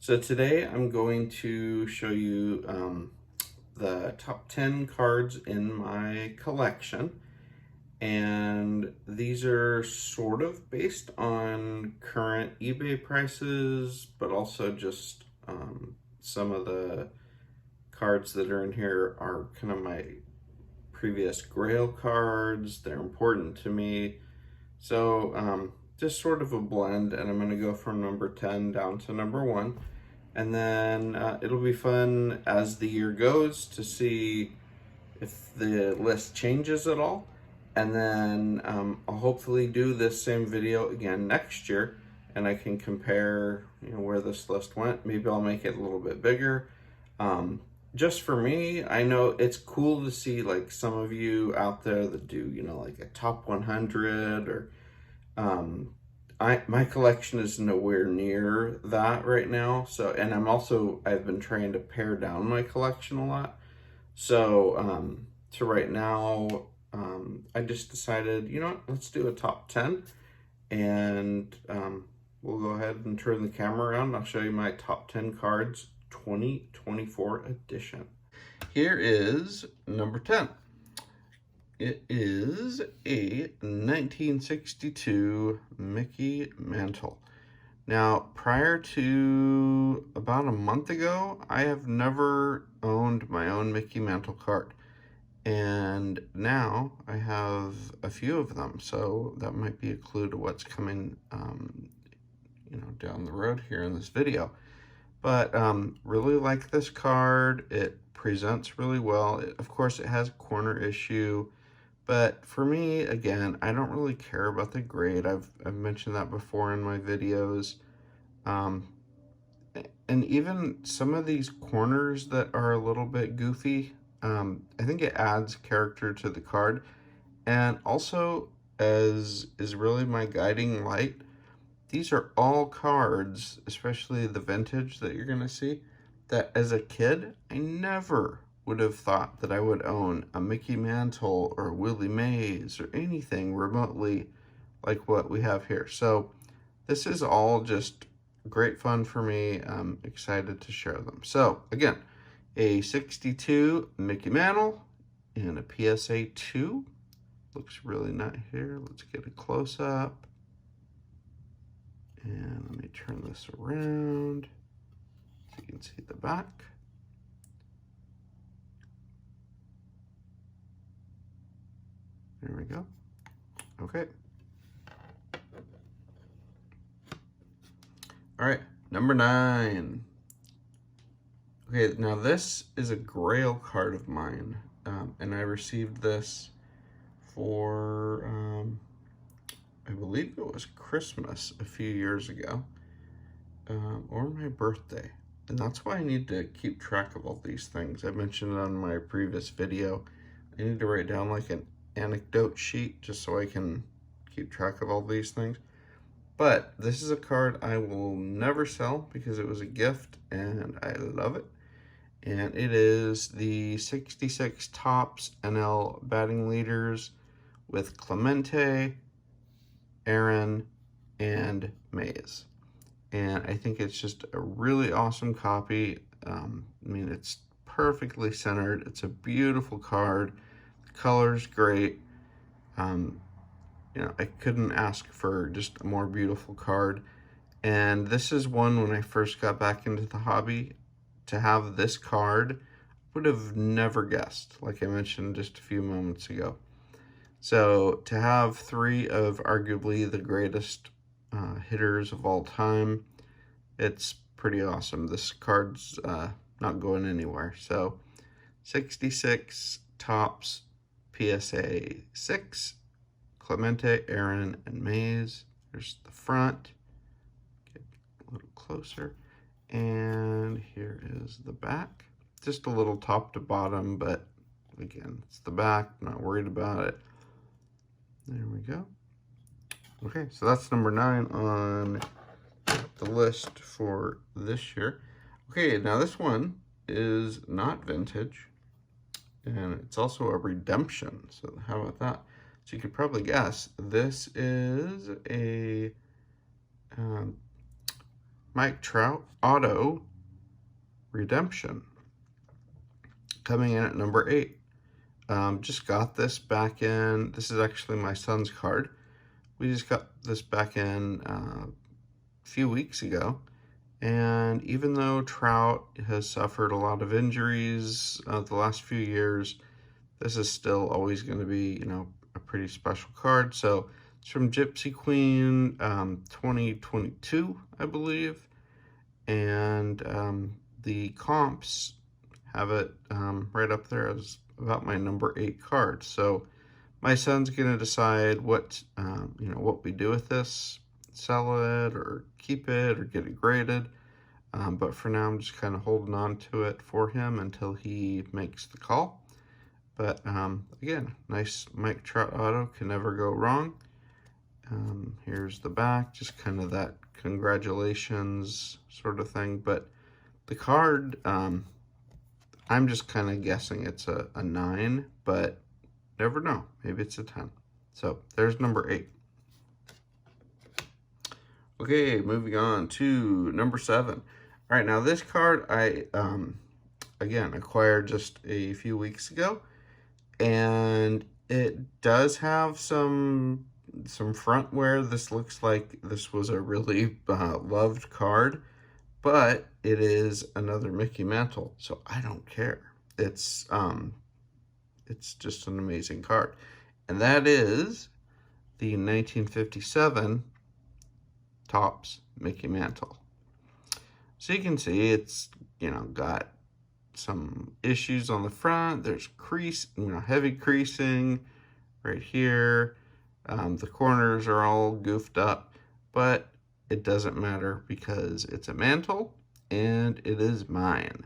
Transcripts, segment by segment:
So today I'm going to show you the top 10 cards in my collection. And these are sort of based on current eBay prices, but also just some of the cards that are in here are kind of my previous Grail cards. They're important to me. So just sort of a blend, and I'm going to go from number 10 down to number 1. And then it'll be fun as the year goes to see if the list changes at all. And then I'll hopefully do this same video again next year, and I can compare, where this list went. Maybe I'll make it a little bit bigger. Just for me, I know it's cool to see like some of you out there that do, like a top 100 or my collection is nowhere near that right now. So, and I've been trying to pare down my collection a lot. So, to right now, I just decided, let's do a top 10, and we'll go ahead and turn the camera around. I'll show you my top 10 cards 2024 edition. Here is number 10. It is a 1962 Mickey Mantle. Now, prior to about a month ago, I have never owned my own Mickey Mantle card. And now I have a few of them, so that might be a clue to what's coming, down the road here in this video. But really like this card. It presents really well. Of course, it has a corner issue. But for me, again, I don't really care about the grade. I've mentioned that before in my videos. And even some of these corners that are a little bit goofy, I think it adds character to the card. And also, as is really my guiding light, these are all cards, especially the vintage that you're going to see, that as a kid, I never would have thought that I would own a Mickey Mantle or Willie Mays or anything remotely like what we have here. So this is all just great fun for me. I'm excited to share them. So again, a 62 Mickey Mantle and a PSA 2. Looks really nice here. Let's get a close up. And let me turn this around so you can see the back. There we go. Okay. All right, number 9. Okay, now this is a Grail card of mine, and I received this for, I believe it was Christmas a few years ago, or my birthday. And that's why I need to keep track of all these things. I mentioned it on my previous video. I need to write down like an anecdote sheet just so I can keep track of all these things. But this is a card I will never sell because it was a gift and I love it. And it is the 66 Topps NL batting leaders with Clemente, Aaron, and Mays. And I think it's just a really awesome copy. I mean, it's perfectly centered. It's a beautiful card. The color's great. I couldn't ask for just a more beautiful card. And this is one, when I first got back into the hobby, to have this card, would have never guessed, like I mentioned just a few moments ago. So to have 3 of arguably the greatest hitters of all time, it's pretty awesome. This card's not going anywhere. So 66 Topps PSA 6, Clemente, Aaron, and Mays. There's the front. Get a little closer. And here is the back. Just a little top to bottom, but again, it's the back. Not worried about it. There we go. Okay, so that's number 9 on the list for this year. Okay, now this one is not vintage, and it's also a redemption. So how about that? So you could probably guess, this is a Mike Trout Auto Redemption. Coming in at number 8. Just got this back in, this is actually my son's card. We just got this back in a few weeks ago. And even though Trout has suffered a lot of injuries the last few years, this is still always going to be, you know, a pretty special card. So it's from Gypsy Queen 2022, I believe. And the comps have it right up there as about my number 8 card. So my son's going to decide what, you know, what we do with this. Sell it or keep it or get it graded. But for now, I'm just kind of holding on to it for him until he makes the call. But again, nice Mike Trout auto, can never go wrong. Here's the back, just kind of that congratulations sort of thing. But the card, I'm just kind of guessing it's a 9, but never know. Maybe it's a 10. So there's number 8. Okay, moving on to number 7. All right, now this card I, again, acquired just a few weeks ago. And it does have some front wear. This looks like this was a really loved card. But it is another Mickey Mantle, so I don't care. It's just an amazing card. And that is the 1957 Topps Mickey Mantle. So you can see it's, you know, got some issues on the front. There's crease, you know, heavy creasing right here. The corners are all goofed up, but it doesn't matter because it's a mantle and it is mine.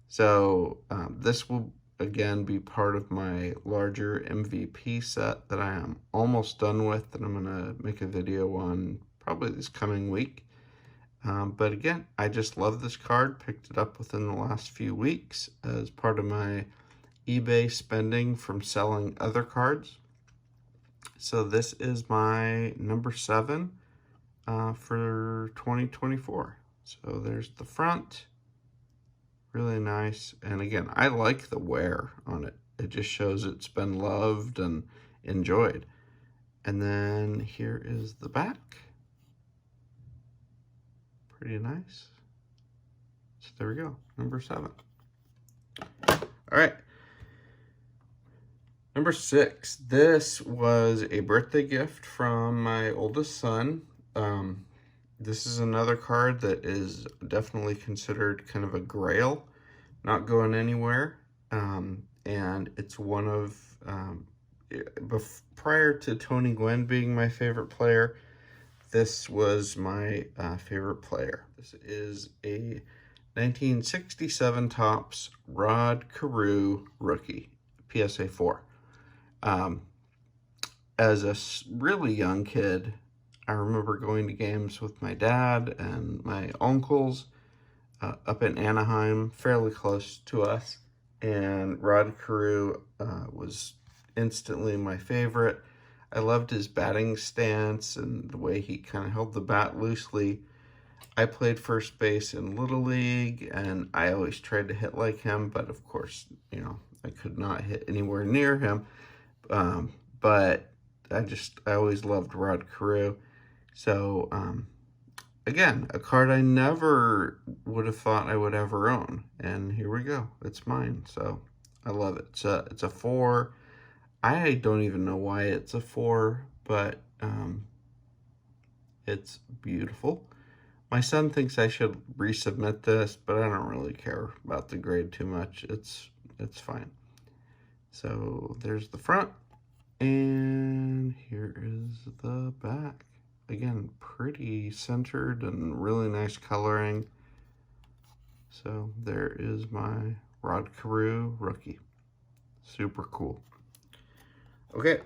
So this will again be part of my larger MVP set that I am almost done with, that I'm gonna make a video on probably this coming week. But again, I just love this card. Picked it up within the last few weeks as part of my eBay spending from selling other cards. So this is my number 7 for 2024. So there's the front. Really nice. And again, I like the wear on it. It just shows it's been loved and enjoyed. And then here is the back. Pretty nice. So there we go, number 7. All right. Number 6. This was a birthday gift from my oldest son. This is another card that is definitely considered kind of a grail, not going anywhere. And it's one of, prior to Tony Gwynn being my favorite player, this was my favorite player. This is a 1967 Topps Rod Carew rookie, PSA 4. As a really young kid, I remember going to games with my dad and my uncles up in Anaheim, fairly close to us. And Rod Carew was instantly my favorite. I loved his batting stance and the way he kind of held the bat loosely. I played first base in Little League, and I always tried to hit like him, but of course, you know, I could not hit anywhere near him. But I always loved Rod Carew. So, again, a card I never would have thought I would ever own. And here we go. It's mine. So I love it. It's a 4. I don't even know why it's a 4, but it's beautiful. My son thinks I should resubmit this, but I don't really care about the grade too much. It's fine. So there's the front, and here is the back. Again, pretty centered and really nice coloring. So there is my Rod Carew rookie. Super cool. Okay,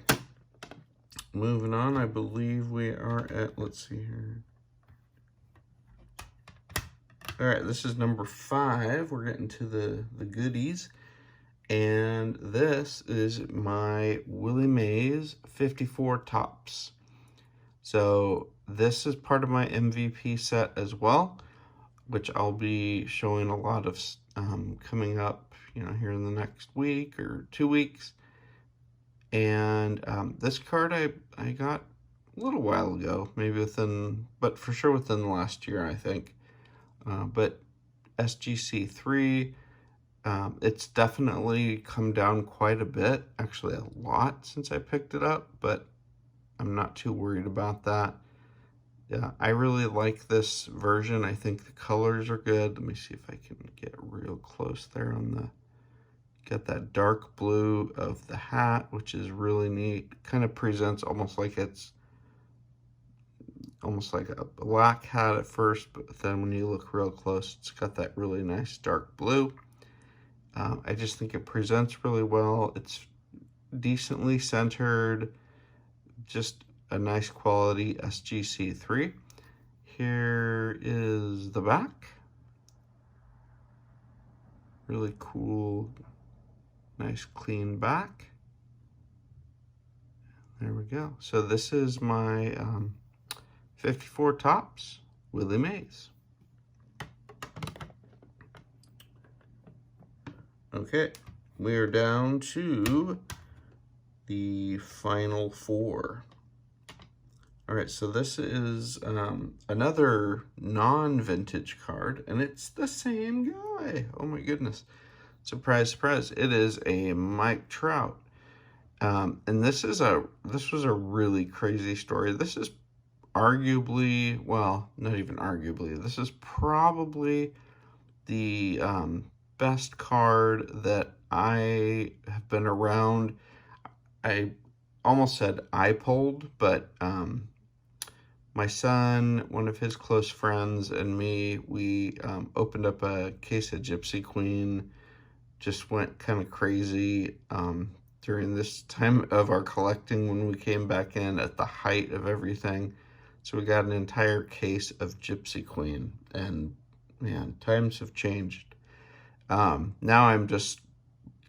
moving on. I believe we are at, let's see here. All right, this is number 5. We're getting to the goodies. And this is my Willie Mays 54 Topps. So this is part of my MVP set as well. which I'll be showing a lot of coming up, here in the next week or 2 weeks. And this card I got a little while ago, maybe but for sure within the last year, I think. But SGC3, it's definitely come down quite a bit, actually a lot since I picked it up, but I'm not too worried about that. Yeah, I really like this version. I think the colors are good. Let me see if I can get real close there on got that dark blue of the hat, which is really neat. Kind of presents almost like it's almost like a black hat at first, but then when you look real close, it's got that really nice dark blue. I just think it presents really well. It's decently centered, just a nice quality SGC3. Here is the back. Really cool, nice clean back. There we go. So this is my 54 Topps Willie Mays. Okay, we are down to the final 4. All right, so this is another non-vintage card, and it's the same guy. Oh my goodness. Surprise, surprise. It is a Mike Trout. And this was a really crazy story. This is arguably, well, not even arguably, this is probably the best card that I have been around. I almost said I pulled, but my son, one of his close friends, and me, we opened up a case of Gypsy Queen, just went kind of crazy during this time of our collecting when we came back in at the height of everything. So we got an entire case of Gypsy Queen, and man, times have changed. Now I'm just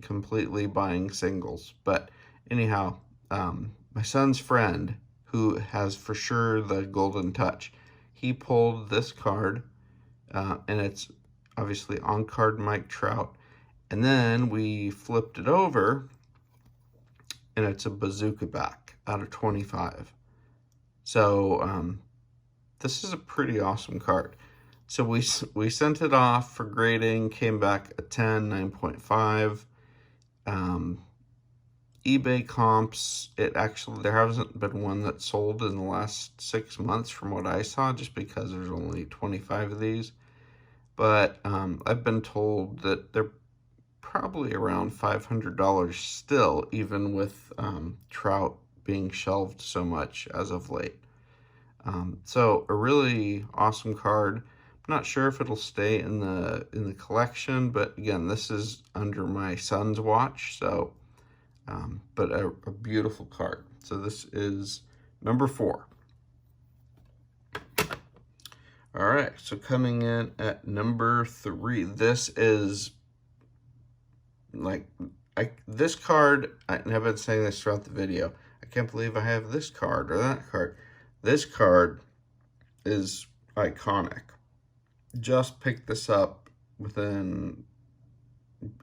completely buying singles. But anyhow, my son's friend, who has for sure the Golden Touch, he pulled this card, and it's obviously on card Mike Trout. And then we flipped it over, and it's a Bazooka back out of 25. So this is a pretty awesome card. So we sent it off for grading, came back a 10, 9.5. eBay comps, there hasn't been one that sold in the last 6 months from what I saw, just because there's only 25 of these. But I've been told that they're probably around $500 still, even with Trout being shelved so much as of late. So a really awesome card. I'm not sure if it'll stay in the collection, but again, this is under my son's watch, so but a beautiful card. So this is number 4. All right, so coming in at number 3, this is like this card. I've been saying this throughout the video. I can't believe I have this card or that card. This card is iconic. Just picked this up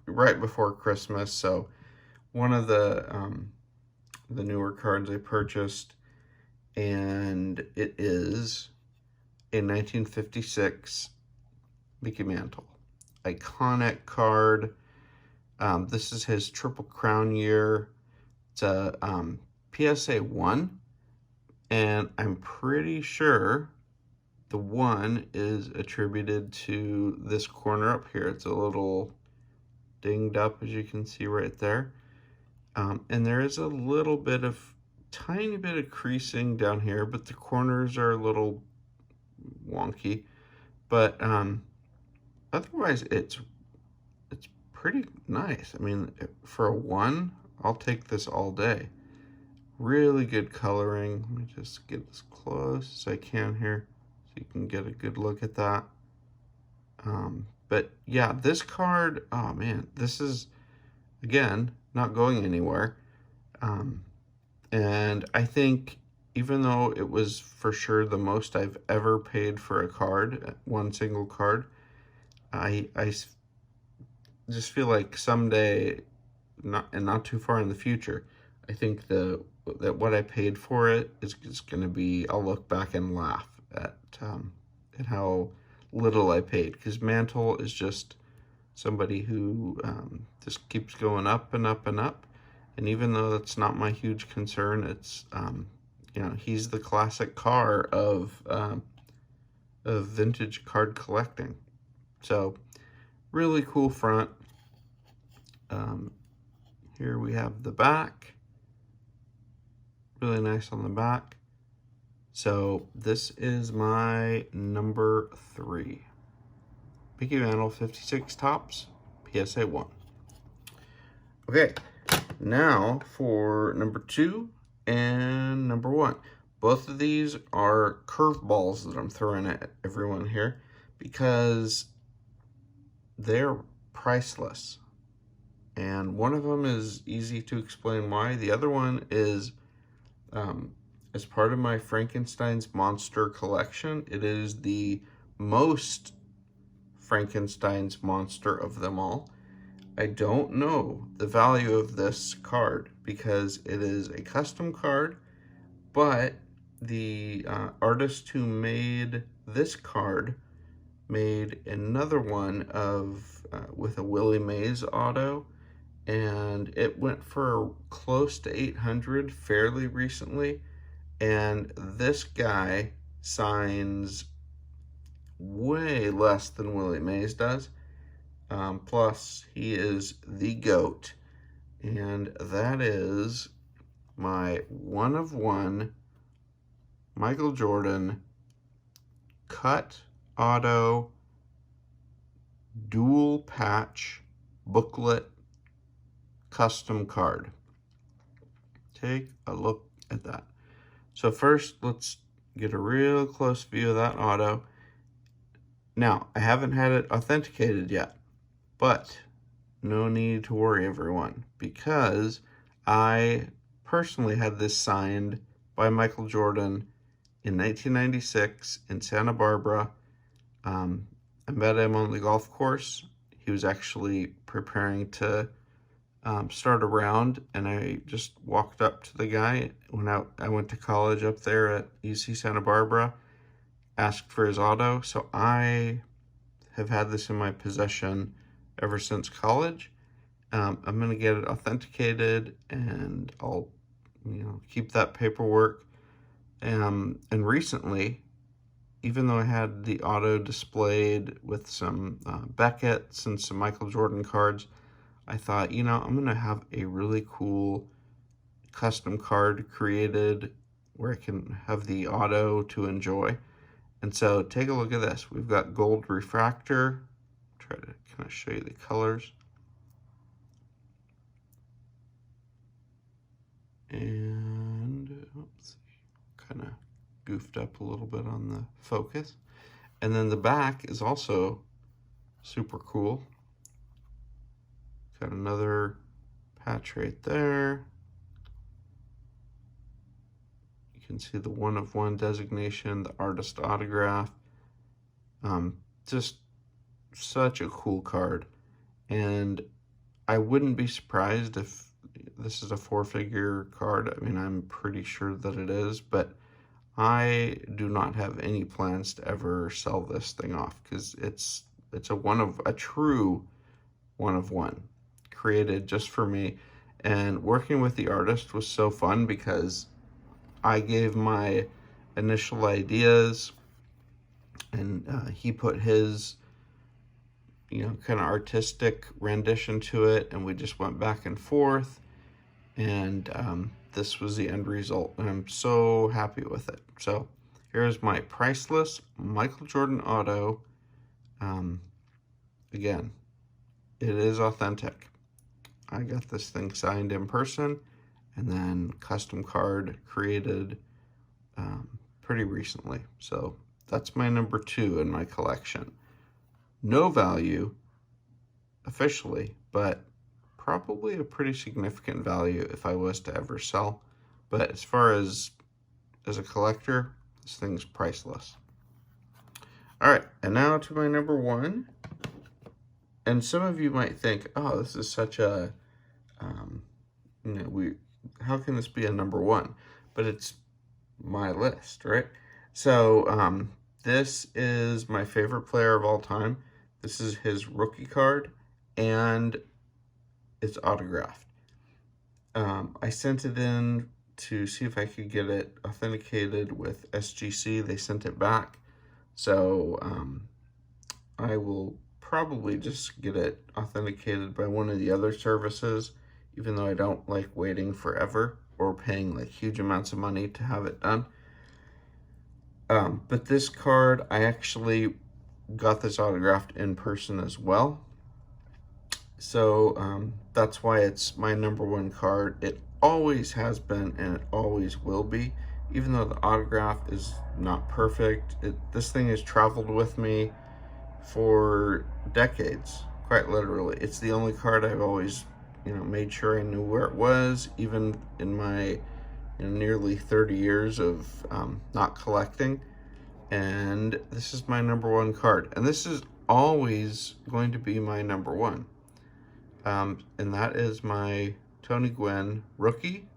right before Christmas, so one of the newer cards I purchased, and it is a 1956 Mickey Mantle. Iconic card. This is his Triple Crown year. It's a PSA 1, and I'm pretty sure the 1 is attributed to this corner up here. It's a little dinged up, as you can see right there. And there is a tiny bit of creasing down here, but the corners are a little wonky. But otherwise, it's pretty nice. I mean, for a 1, I'll take this all day. Really good coloring. Let me just get as close as I can here so you can get a good look at that. But yeah, this card, oh man, this is, again, not going anywhere. And I think even though it was for sure the most I've ever paid for a card, one single card, I just feel like someday, not too far in the future, I think that what I paid for it is going to be, I'll look back and laugh at how little I paid, because Mantle is just somebody who just keeps going up and up and up. And even though that's not my huge concern, it's he's the classic car of vintage card collecting. So really cool front. Here we have the back, really nice on the back. So this is my number 3. Mickey Mantle 56 Topps, PSA 1. Okay, now for number 2 and number 1. Both of these are curveballs that I'm throwing at everyone here because they're priceless. And one of them is easy to explain why. The other one is, as part of my Frankenstein's Monster collection, it is the most Frankenstein's Monster of them all. I don't know the value of this card because it is a custom card, but the artist who made this card made another one with a Willie Mays auto, and it went for close to 800 fairly recently, and this guy signs way less than Willie Mays does. Plus, he is the GOAT, and that is my 1/1 Michael Jordan cut auto dual patch booklet custom card. Take a look at that. So first, let's get a real close view of that auto. Now, I haven't had it authenticated yet, but no need to worry, everyone, because I personally had this signed by Michael Jordan in 1996 in Santa Barbara. I met him on the golf course. He was actually preparing to start a round, and I just walked up to the guy when I went to college up there at UC Santa Barbara, asked for his auto. So I have had this in my possession ever since college. I'm going to get it authenticated, and I'll keep that paperwork. And recently, even though I had the auto displayed with some Beckett's and some Michael Jordan cards, I thought, I'm going to have a really cool custom card created where I can have the auto to enjoy. And so take a look at this. We've got gold refractor. Try to kind of show you the colors. And oops, kind of goofed up a little bit on the focus. And then the back is also super cool. Got another patch right there. You can see the 1/1 designation, the artist autograph. Just such a cool card. And I wouldn't be surprised if this is a 4-figure card. I mean, I'm pretty sure that it is, but I do not have any plans to ever sell this thing off because it's a true 1/1 created just for me. And working with the artist was so fun because I gave my initial ideas, and he put his kind of artistic rendition to it, and we just went back and forth, and this was the end result, and I'm so happy with it. So here's my priceless Michael Jordan auto. Again, it is authentic. I got this thing signed in person and then custom card created pretty recently. So that's my number 2 in my collection. No value officially, but probably a pretty significant value if I was to ever sell. But as far as as a collector, this thing's priceless. All right, and now to my number one. And some of you might think, oh, this is such a, how can this be a number one? But it's my list, right? So this is my favorite player of all time. This is his rookie card, and it's autographed. I sent it in to see if I could get it authenticated with SGC. They sent it back. So I will probably just get it authenticated by one of the other services, even though I don't like waiting forever or paying like huge amounts of money to have it done. But this card, I actually got this autographed in person as well. So that's why it's my number one card. It always has been and it always will be, even though the autograph is not perfect. This thing has traveled with me for decades, quite literally. It's the only card I've always, made sure I knew where it was, even in my nearly 30 years of not collecting. And this is my number one card. And this is always going to be my number one. And that is my Tony Gwynn rookie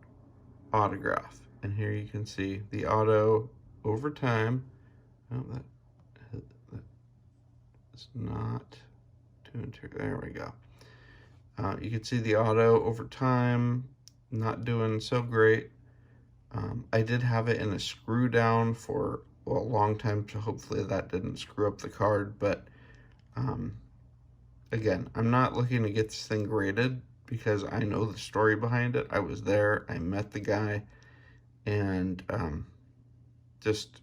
autograph. And here you can see the auto over time. Oh, that's not doing too. There we go. You can see the auto over time, not doing so great. I did have it in a screw down for a long time, so hopefully that didn't screw up the card. But again, I'm not looking to get this thing graded because I know the story behind it. I was there, I met the guy, and just,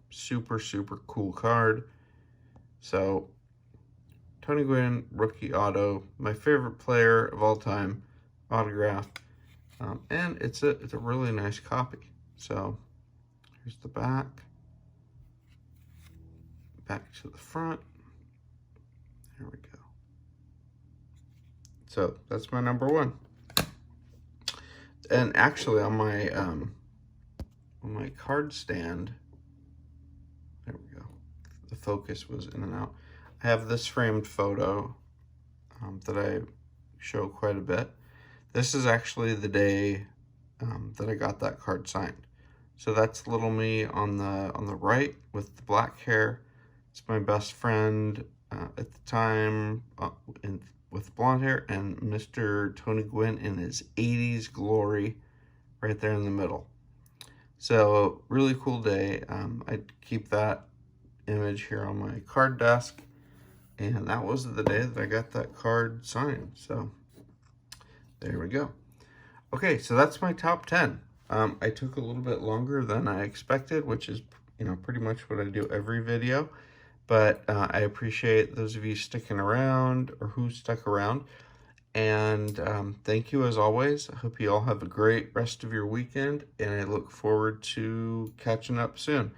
super, super cool card. So Tony Gwynn, rookie auto, my favorite player of all time, autograph, and it's a really nice copy. So here's the back to the front. There we go. So that's my number one. And actually, on my card stand, there we go. The focus was in and out. I have this framed photo that I show quite a bit. This is actually the day that I got that card signed. So that's little me on the right with the black hair. It's my best friend at the time with blonde hair, and Mr. Tony Gwynn in his 80s glory right there in the middle. So really cool day. I keep that image here on my card desk. And that was the day that I got that card signed. So there we go. Okay, so that's my top 10. I took a little bit longer than I expected, which is, pretty much what I do every video. But I appreciate those of you sticking around or who stuck around. And thank you as always. I hope you all have a great rest of your weekend. And I look forward to catching up soon.